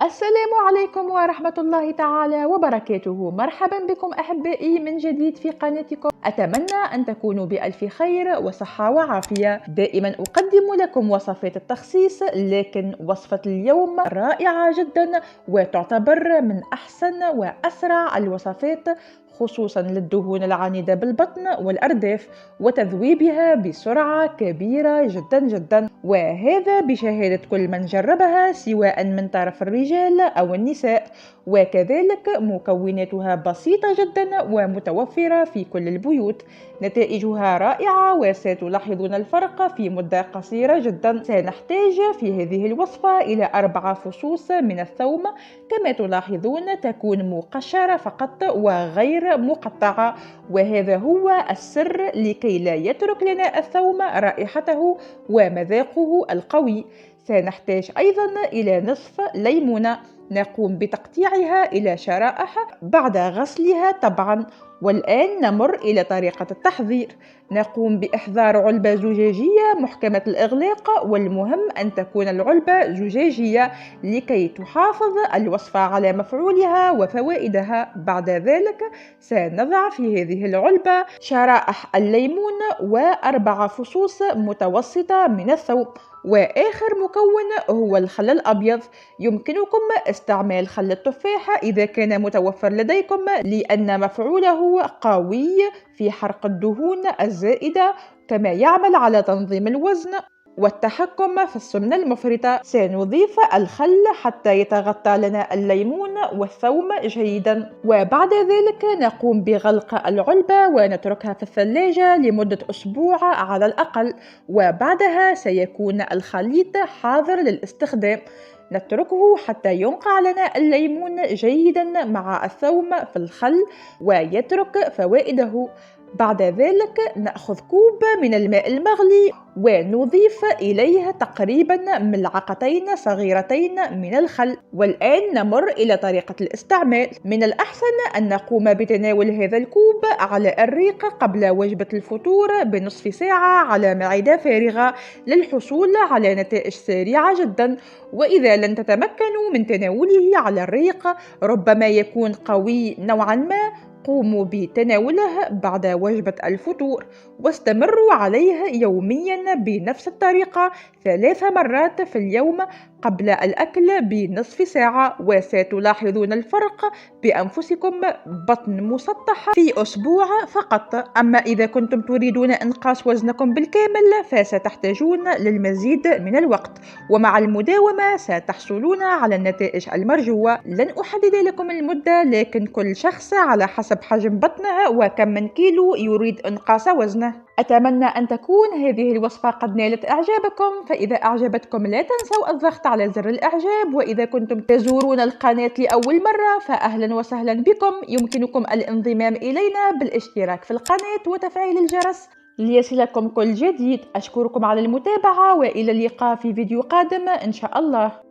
السلام عليكم ورحمة الله تعالى وبركاته. مرحبا بكم أحبائي من جديد في قناتكم. أتمنى أن تكونوا بألف خير وصحة وعافية. دائما أقدم لكم وصفات التخسيس، لكن وصفة اليوم رائعة جدا وتعتبر من أحسن وأسرع الوصفات، خصوصا للدهون العنيدة بالبطن والأرداف، وتذويبها بسرعة كبيرة جدا جدا، وهذا بشهادة كل من جربها سواء من طرف الرجال أو النساء. وكذلك مكوناتها بسيطة جدا ومتوفرة في كل البيوت. نتائجها رائعة وستلاحظون الفرق في مدة قصيرة جدا. سنحتاج في هذه الوصفة إلى 4 فصوص من الثوم، كما تلاحظون تكون مقشرة فقط وغير مقطعة، وهذا هو السر لكي لا يترك لنا الثوم رائحته ومذاقه القوي. سنحتاج أيضا إلى نصف ليمونة، نقوم بتقطيعها إلى شرائح بعد غسلها طبعا. والآن نمر إلى طريقة التحضير. نقوم بإحضار علبة زجاجية محكمة الإغلاق، والمهم أن تكون العلبة زجاجية لكي تحافظ الوصفة على مفعولها وفوائدها. بعد ذلك سنضع في هذه العلبة شرائح الليمون و4 فصوص متوسطة من الثوم. وآخر مكون هو الخل الأبيض. يمكنكم استعمال خل التفاح إذا كان متوفر لديكم، لأن مفعوله قوي في حرق الدهون الزائدة، كما يعمل على تنظيم الوزن والتحكم في السمنة المفرطة. سنضيف الخل حتى يتغطى لنا الليمون والثوم جيدا، وبعد ذلك نقوم بغلق العلبة ونتركها في الثلاجة لمدة أسبوع على الأقل، وبعدها سيكون الخليط حاضر للاستخدام. نتركه حتى ينقع لنا الليمون جيدا مع الثوم في الخل ويترك فوائده. بعد ذلك نأخذ كوب من الماء المغلي ونضيف إليه تقريبا ملعقتين صغيرتين من الخل. والآن نمر إلى طريقة الاستعمال. من الأحسن أن نقوم بتناول هذا الكوب على الريق قبل وجبة الفطور بنصف ساعة على معدة فارغة للحصول على نتائج سريعة جدا. وإذا لن تتمكنوا من تناوله على الريق، ربما يكون قوي نوعا ما، قوموا بتناوله بعد وجبة الفطور، واستمروا عليه يوميا بنفس الطريقة 3 مرات في اليوم قبل الأكل بنصف ساعة، وستلاحظون الفرق بأنفسكم. بطن مسطح في أسبوع فقط. أما إذا كنتم تريدون إنقاص وزنكم بالكامل فستحتاجون للمزيد من الوقت، ومع المداومة ستحصلون على النتائج المرجوة. لن أحدد لكم المدة، لكن كل شخص على حسب حجم بطنه وكم من كيلو يريد إنقاص وزنه. أتمنى أن تكون هذه الوصفة قد نالت إعجابكم، فإذا أعجبتكم لا تنسوا الضغط على زر الإعجاب. وإذا كنتم تزورون القناة لأول مرة فأهلا وسهلا بكم. يمكنكم الانضمام إلينا بالاشتراك في القناة وتفعيل الجرس ليصلكم كل جديد. أشكركم على المتابعة، وإلى اللقاء في فيديو قادم إن شاء الله.